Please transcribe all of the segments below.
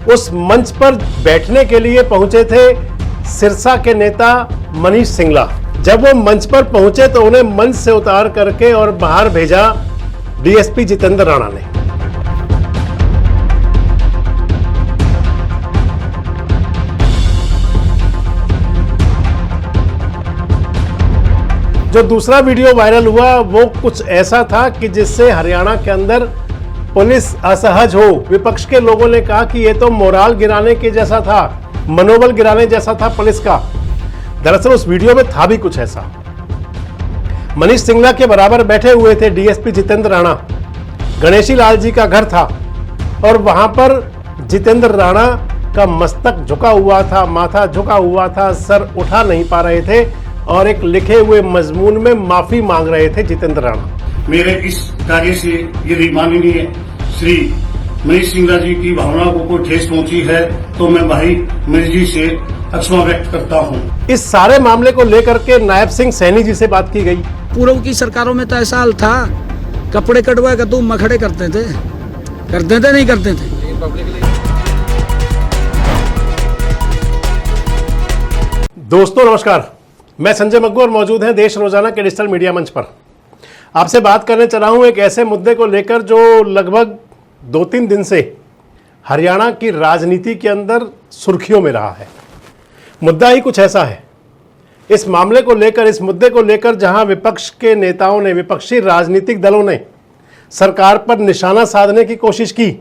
उस मंच पर बैठने के लिए पहुंचे थे सिरसा के नेता मनीष सिंगला। जब वो मंच पर पहुंचे तो उन्हें मंच से उतार करके और बाहर भेजा डीएसपी जितेंद्र राणा ने। जो दूसरा वीडियो वायरल हुआ वो कुछ ऐसा था कि जिससे हरियाणा के अंदर पुलिस असहज हो। विपक्ष के लोगों ने कहा कि ये तो मोराल गिराने के जैसा था, मनोबल गिराने जैसा था पुलिस का। दरअसल उस वीडियो में था भी कुछ ऐसा। मनीष सिंगला के बराबर बैठे हुए थे डीएसपी जितेंद्र राणा। गणेशी लाल जी का घर था और वहां पर जितेंद्र राणा का मस्तक झुका हुआ था, माथा झुका हुआ था, सर उठा नहीं पा रहे थे और एक लिखे हुए मजमून में माफी मांग रहे थे जितेंद्र राणा। मेरे इस कार्य से यदि माननीय श्री मनीष सिंगला जी की भावना को कोई ठेस पहुंची है तो मैं भाई मनीष जी से क्षमा व्यक्त करता हूं। इस सारे मामले को लेकर के नायब सिंह सैनी जी से बात की गई। पूर्व की सरकारों में तो ऐसा हाल था, कपड़े कटवा कर तुम मखड़े करते थे नहीं करते थे। दोस्तों नमस्कार, मैं संजय मग्गू और मौजूद हैं देश रोजाना के डिजिटल मीडिया मंच पर। आपसे बात करने चला हूं एक ऐसे मुद्दे को लेकर जो लगभग 2-3 दिन से हरियाणा की राजनीति के अंदर सुर्खियों में रहा है। मुद्दा ही कुछ ऐसा है। इस मामले को लेकर, इस मुद्दे को लेकर जहां विपक्ष के नेताओं ने, विपक्षी राजनीतिक दलों ने सरकार पर निशाना साधने की कोशिश की,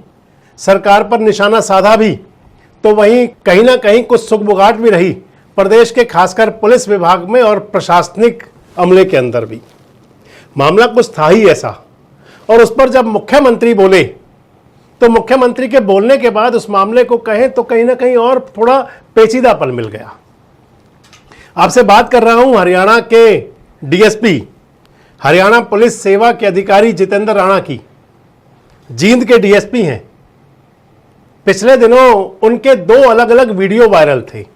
सरकार पर निशाना साधा भी, तो वहीं कहीं ना कहीं कुछ सुगबुगाहट भी रही प्रदेश के खासकर पुलिस विभाग में और प्रशासनिक अमले के अंदर भी। मामला कुछ था ही ऐसा। और उस पर जब मुख्यमंत्री बोले तो मुख्यमंत्री के बोलने के बाद उस मामले को कहें तो कहीं ना कहीं और थोड़ा पेचीदापन मिल गया। आपसे बात कर रहा हूं हरियाणा के डीएसपी, हरियाणा पुलिस सेवा के अधिकारी जितेंद्र राणा की। जींद के डीएसपी हैं। पिछले दिनों उनके 2 अलग अलग वीडियो वायरल थे।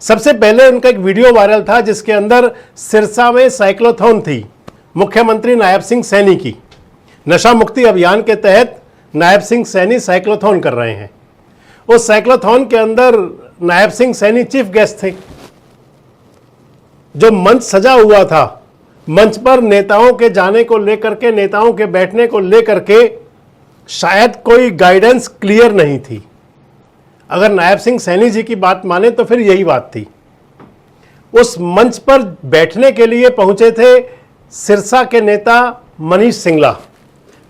सबसे पहले उनका एक वीडियो वायरल था जिसके अंदर सिरसा में साइक्लोथॉन थी, मुख्यमंत्री नायब सिंह सैनी की। नशा मुक्ति अभियान के तहत नायब सिंह सैनी साइक्लोथॉन कर रहे हैं। उस साइक्लोथॉन के अंदर नायब सिंह सैनी चीफ गेस्ट थे। जो मंच सजा हुआ था, मंच पर नेताओं के जाने को लेकर के, नेताओं के बैठने को लेकर के शायद कोई गाइडेंस क्लियर नहीं थी। अगर नायब सिंह सैनी जी की बात माने तो फिर यही बात थी। उस मंच पर बैठने के लिए पहुंचे थे सिरसा के नेता मनीष सिंगला।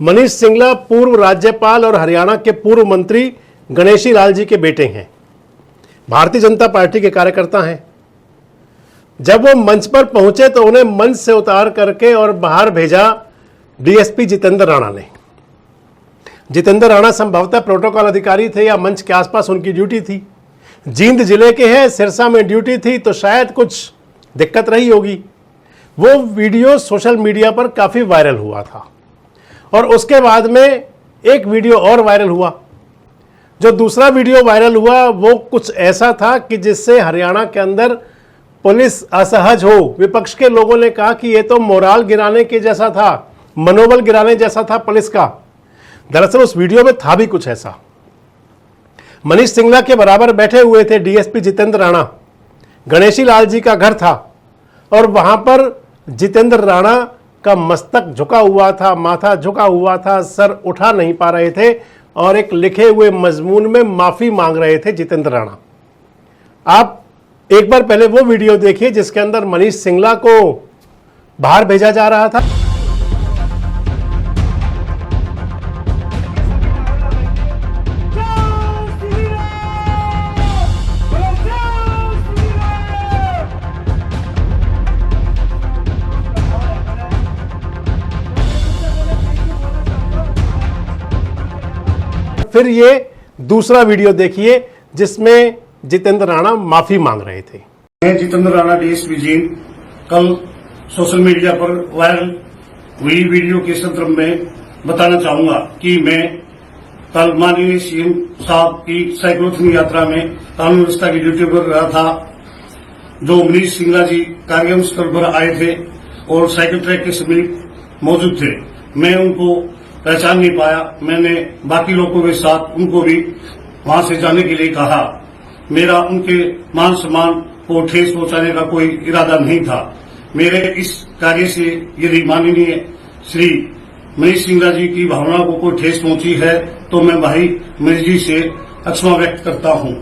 मनीष सिंगला पूर्व राज्यपाल और हरियाणा के पूर्व मंत्री गणेशी लाल जी के बेटे हैं, भारतीय जनता पार्टी के कार्यकर्ता हैं। जब वो मंच पर पहुंचे तो उन्हें मंच से उतार करके और बाहर भेजा डीएसपी जितेंद्र राणा ने। जितेंद्र राणा संभवतः प्रोटोकॉल अधिकारी थे या मंच के आसपास उनकी ड्यूटी थी। जींद जिले के हैं, सिरसा में ड्यूटी थी तो शायद कुछ दिक्कत रही होगी। वो वीडियो सोशल मीडिया पर काफ़ी वायरल हुआ था और उसके बाद में एक वीडियो और वायरल हुआ। जो दूसरा वीडियो वायरल हुआ वो कुछ ऐसा था कि जिससे हरियाणा के अंदर पुलिस असहज हो। विपक्ष के लोगों ने कहा कि ये तो मोराल गिराने के जैसा था, मनोबल गिराने जैसा था पुलिस का। दरअसल उस वीडियो में था भी कुछ ऐसा। मनीष सिंगला के बराबर बैठे हुए थे डीएसपी जितेंद्र राणा। गणेशी लाल जी का घर था और वहां पर जितेंद्र राणा का मस्तक झुका हुआ था, माथा झुका हुआ था, सर उठा नहीं पा रहे थे और एक लिखे हुए मजमून में माफी मांग रहे थे जितेंद्र राणा। आप एक बार पहले वो वीडियो देखिए जिसके अंदर मनीष सिंगला को बाहर भेजा जा रहा था। फिर ये दूसरा वीडियो देखिए जिसमें जितेंद्र राणा माफी मांग रहे थे। मैं जितेंद्र राणा डीएसपी जींद कल सोशल मीडिया पर वायरल हुई वीडियो के संदर्भ में बताना चाहूंगा कि मैं कल माननीय सीएम साहब की साइक्लोथॉन यात्रा में कानून व्यवस्था की ड्यूटी पर रहा था। जो मनीष सिंगला जी कार्यक्रम स्थल पर आए थे और साइकिल ट्रैक के समीप मौजूद थे। मैं उनको पहचान नहीं पाया। मैंने बाकी लोगों के साथ उनको भी वहां से जाने के लिए कहा। मेरा उनके मान सम्मान को ठेस पहुंचाने का कोई इरादा नहीं था। मेरे इस कार्य से यदि माननीय श्री मनीष सिंगला जी की भावना को कोई ठेस पहुंची है तो मैं भाई मनीष जी से क्षमा व्यक्त करता हूं।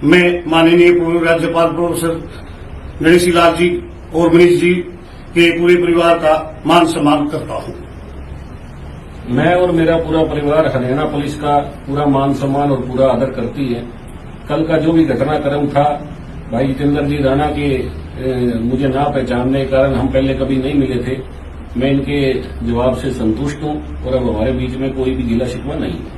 मैं माननीय पूर्व राज्यपाल प्रोफेसर गणेशी लाल जी और मनीष जी के पूरे परिवार का मान सम्मान करता हूं। मैं और मेरा पूरा परिवार हरियाणा पुलिस का पूरा मान सम्मान और पूरा आदर करती है। कल का जो भी घटनाक्रम था, भाई जितेंद्र जी राणा के मुझे ना पहचानने के कारण हम पहले कभी नहीं मिले थे। मैं इनके जवाब से संतुष्ट हूं और अब हमारे बीच में कोई भी गिला शिकवा नहीं है।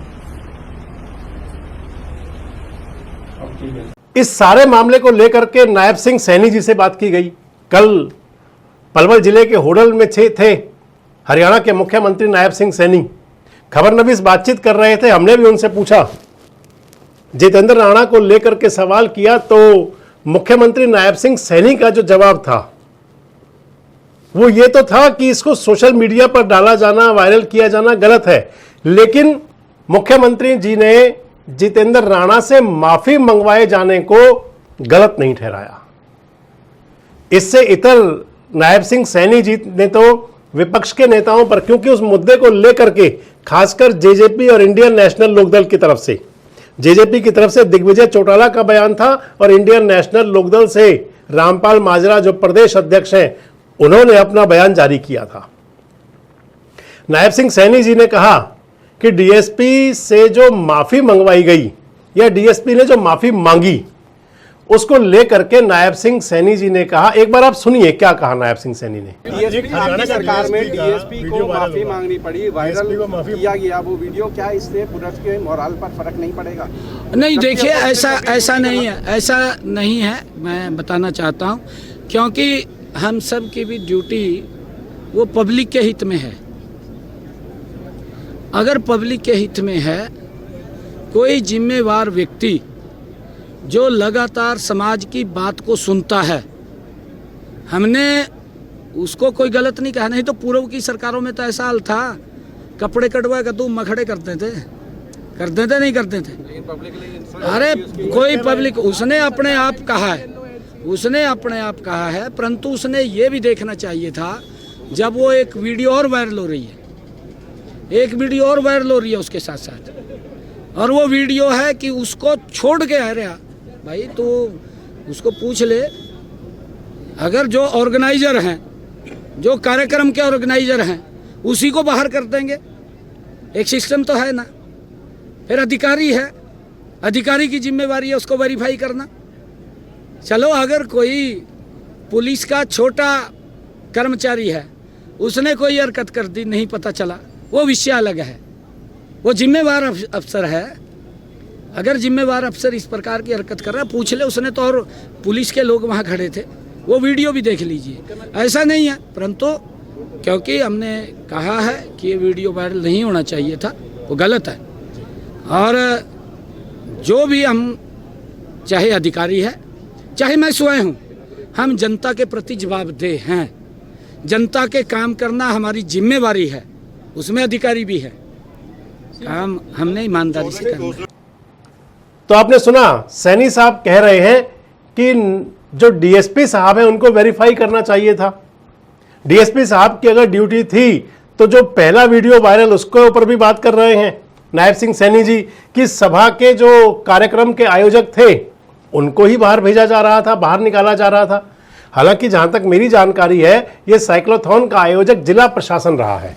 इस सारे मामले को लेकर के नायब सिंह सैनी जी से बात की गई। कल पलवल जिले के होडल में थे हरियाणा के मुख्यमंत्री नायब सिंह सैनी। खबरनवीस बातचीत कर रहे थे। हमने भी उनसे पूछा, जितेंद्र राणा को लेकर के सवाल किया, तो मुख्यमंत्री नायब सिंह सैनी का जो जवाब था वो ये तो था कि इसको सोशल मीडिया पर डाला जाना, वायरल किया जाना गलत है। लेकिन मुख्यमंत्री जी ने जितेंद्र राणा से माफी मंगवाए जाने को गलत नहीं ठहराया। इससे इतर नायब सिंह सैनी जी ने तो विपक्ष के नेताओं पर, क्योंकि उस मुद्दे को लेकर के खासकर जेजेपी और इंडियन नेशनल लोकदल की तरफ से, जेजेपी की तरफ से दिग्विजय चौटाला का बयान था और इंडियन नेशनल लोकदल से रामपाल माजरा जो प्रदेश अध्यक्ष हैं, उन्होंने अपना बयान जारी किया था। नायब सिंह सैनी जी ने कहा कि डीएसपी से जो माफी मंगवाई गई या डीएसपी ने जो माफी मांगी, उसको लेकर के नायब सिंह सैनी जी ने कहा, एक बार आप सुनिए क्या कहा नायब सिंह सैनी ने। डीएसपी आपकी सरकार में डीएसपी को माफी मांगनी पड़ी, वायरल किया गया वो वीडियो, क्या इससे पुलिस के मोराल पर फर्क नहीं पड़ेगा? नहीं, देखिए ऐसा नहीं है, ऐसा नहीं है। मैं बताना चाहता हूँ, क्योंकि हम सब की भी ड्यूटी वो पब्लिक के हित में है। अगर पब्लिक के हित में है, कोई जिम्मेवार व्यक्ति जो लगातार समाज की बात को सुनता है, हमने उसको कोई गलत नहीं कहा। नहीं तो पूर्व की सरकारों में तो ऐसा हाल था, कपड़े कटवा कर तुम मखड़े करते थे नहीं करते थे? अरे कोई पब्लिक, उसने अपने आप कहा है, परंतु उसने ये भी देखना चाहिए था जब वो एक वीडियो और वायरल हो रही है, उसके साथ साथ, और वो वीडियो है कि उसको छोड़ के आ रहा भाई, तो उसको पूछ ले। अगर जो ऑर्गेनाइजर हैं, जो कार्यक्रम के ऑर्गेनाइजर हैं, उसी को बाहर कर देंगे, एक सिस्टम तो है ना। फिर अधिकारी है, अधिकारी की जिम्मेवारी है उसको वेरीफाई करना। चलो, अगर कोई पुलिस का छोटा कर्मचारी है, उसने कोई हरकत कर दी, नहीं पता चला, वो विषय अलग है, वो जिम्मेवार अफसर है। अगर जिम्मेवार अफसर इस प्रकार की हरकत कर रहा है, पूछ ले उसने तो, और पुलिस के लोग वहाँ खड़े थे, वो वीडियो भी देख लीजिए। ऐसा नहीं है, परंतु क्योंकि हमने कहा है कि ये वीडियो वायरल नहीं होना चाहिए था, वो गलत है। और जो भी हम, चाहे अधिकारी है, चाहे मैं स्वयं हूँ, हम जनता के प्रति जवाबदेह हैं। जनता के काम करना हमारी जिम्मेवारी है, उसमें अधिकारी भी है। काम हमने ईमानदारी से करना। तो आपने सुना, सैनी साहब कह रहे हैं कि जो डीएसपी साहब हैं उनको वेरीफाई करना चाहिए था। डीएसपी साहब की अगर ड्यूटी थी तो जो पहला वीडियो वायरल, उसके ऊपर भी बात कर रहे हैं नायब सिंह सैनी जी कि सभा के जो कार्यक्रम के आयोजक थे उनको ही बाहर भेजा जा रहा था, बाहर निकाला जा रहा था। हालांकि जहां तक मेरी जानकारी है, ये साइक्लोथॉन का आयोजक जिला प्रशासन रहा है।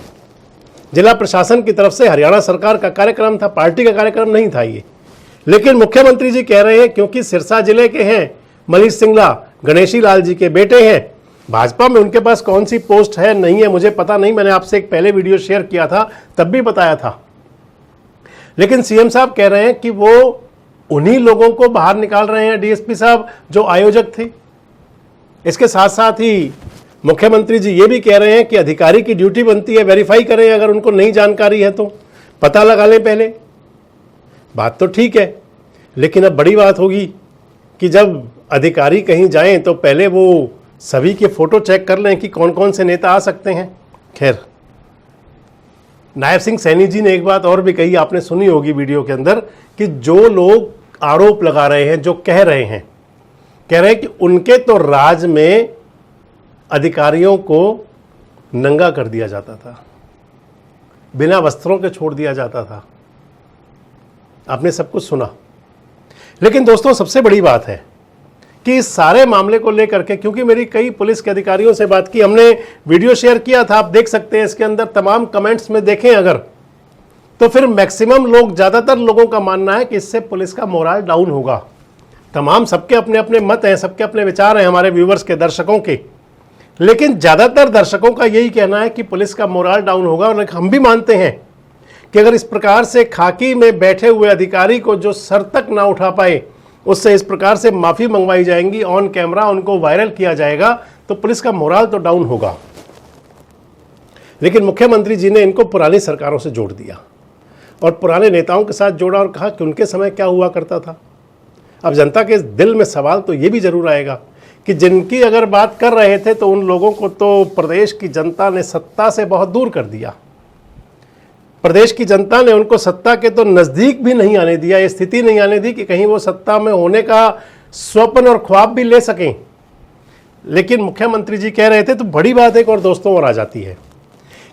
जिला प्रशासन की तरफ से हरियाणा सरकार का कार्यक्रम था, पार्टी का कार्यक्रम नहीं था ये। लेकिन मुख्यमंत्री जी कह रहे हैं क्योंकि सिरसा जिले के हैं, मनीष सिंगला गणेशी लाल जी के बेटे हैं, भाजपा में उनके पास कौन सी पोस्ट है नहीं है मुझे पता नहीं, मैंने आपसे एक पहले वीडियो शेयर किया था तब भी बताया था। लेकिन सीएम साहब कह रहे हैं कि वो उन्हीं लोगों को बाहर निकाल रहे हैं, डीएसपी साहब जो आयोजक थे। इसके साथ साथ ही मुख्यमंत्री जी ये भी कह रहे हैं कि अधिकारी की ड्यूटी बनती है वेरीफाई करें, अगर उनको नई जानकारी है तो पता लगा लें पहले। बात तो ठीक है, लेकिन अब बड़ी बात होगी कि जब अधिकारी कहीं जाएं तो पहले वो सभी के फोटो चेक कर लें कि कौन कौन से नेता आ सकते हैं। खैर, नायब सिंह सैनी जी ने एक बात और भी कही, आपने सुनी होगी वीडियो के अंदर, कि जो लोग आरोप लगा रहे हैं, जो कह रहे हैं कि उनके तो राज में अधिकारियों को नंगा कर दिया जाता था, बिना वस्त्रों के छोड़ दिया जाता था। आपने सब कुछ सुना। लेकिन दोस्तों, सबसे बड़ी बात है कि इस सारे मामले को लेकर के, क्योंकि मेरी कई पुलिस के अधिकारियों से बात की, हमने वीडियो शेयर किया था, आप देख सकते हैं इसके अंदर तमाम कमेंट्स में देखें अगर, तो फिर मैक्सिमम लोग, ज़्यादातर लोगों का मानना है कि इससे पुलिस का मोराल डाउन होगा। तमाम सबके अपने अपने मत हैं, सबके अपने विचार हैं, हमारे व्यूवर्स के, दर्शकों के, लेकिन ज़्यादातर दर्शकों का यही कहना है कि पुलिस का मोराल डाउन होगा। और हम भी मानते हैं कि अगर इस प्रकार से खाकी में बैठे हुए अधिकारी को जो सर तक ना उठा पाए, उससे इस प्रकार से माफ़ी मंगवाई जाएंगी, ऑन कैमरा उनको वायरल किया जाएगा, तो पुलिस का मोराल तो डाउन होगा। लेकिन मुख्यमंत्री जी ने इनको पुरानी सरकारों से जोड़ दिया और पुराने नेताओं के साथ जोड़ा और कहा कि उनके समय क्या हुआ करता था। अब जनता के दिल में सवाल तो ये भी जरूर आएगा कि जिनकी अगर बात कर रहे थे तो उन लोगों को तो प्रदेश की जनता ने सत्ता से बहुत दूर कर दिया। प्रदेश की जनता ने उनको सत्ता के तो नज़दीक भी नहीं आने दिया, ये स्थिति नहीं आने दी कि कहीं वो सत्ता में होने का स्वप्न और ख्वाब भी ले सकें। लेकिन मुख्यमंत्री जी कह रहे थे, तो बड़ी बात एक और दोस्तों और आ जाती है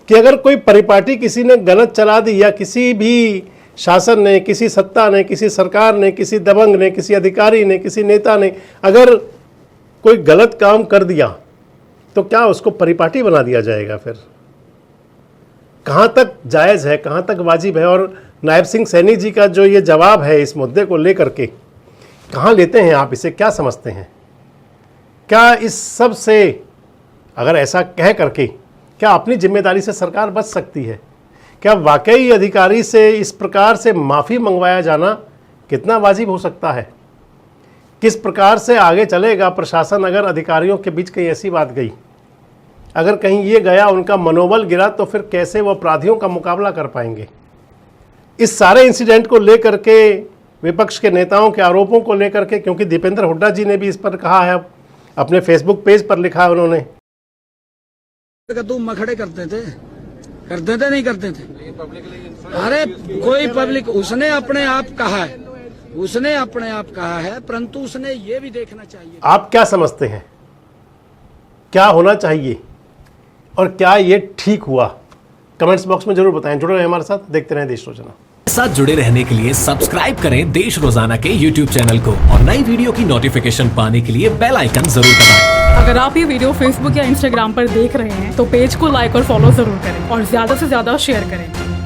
कि अगर कोई परिपाटी किसी ने गलत चला दी, या किसी भी शासन ने, किसी सत्ता ने, किसी सरकार ने, किसी दबंग ने, किसी अधिकारी ने, किसी नेता ने अगर कोई गलत काम कर दिया, तो क्या उसको परिपाटी बना दिया जाएगा? फिर कहाँ तक जायज़ है, कहाँ तक वाजिब है? और नायब सिंह सैनी जी का जो ये जवाब है इस मुद्दे को लेकर के, कहाँ लेते हैं आप इसे? क्या समझते हैं? क्या इस सब से, अगर ऐसा कह करके, क्या अपनी जिम्मेदारी से सरकार बच सकती है? क्या वाकई अधिकारी से इस प्रकार से माफ़ी मंगवाया जाना कितना वाजिब हो सकता है? किस प्रकार से आगे चलेगा प्रशासन अगर अधिकारियों के बीच कहीं ऐसी बात गई, अगर कहीं ये गया, उनका मनोबल गिरा, तो फिर कैसे वो अपराधियों का मुकाबला कर पाएंगे? इस सारे इंसिडेंट को लेकर के, विपक्ष के नेताओं के आरोपों को लेकर के, क्योंकि दीपेंद्र हुड्डा जी ने भी इस पर कहा है, अपने फेसबुक पेज पर लिखा है उन्होंने, तुम मखड़े करते थे नहीं करते थे? अरे कोई पब्लिक, उसने अपने आप कहा है, उसने अपने आप कहा है, परंतु उसने ये भी देखना चाहिए। आप क्या समझते हैं, क्या होना चाहिए और क्या ये ठीक हुआ? कमेंट्स बॉक्स में जरूर बताएं। जुड़े रहें हमारे साथ, देखते रहें देश रोजाना। साथ जुड़े रहने के लिए सब्सक्राइब करें देश रोजाना के YouTube चैनल को और नई वीडियो की नोटिफिकेशन पाने के लिए बेल आइकन जरूर दबाएं। अगर आप ये वीडियो Facebook या Instagram पर देख रहे हैं तो पेज को लाइक और फॉलो जरूर करें और ज्यादा से ज्यादा शेयर करें।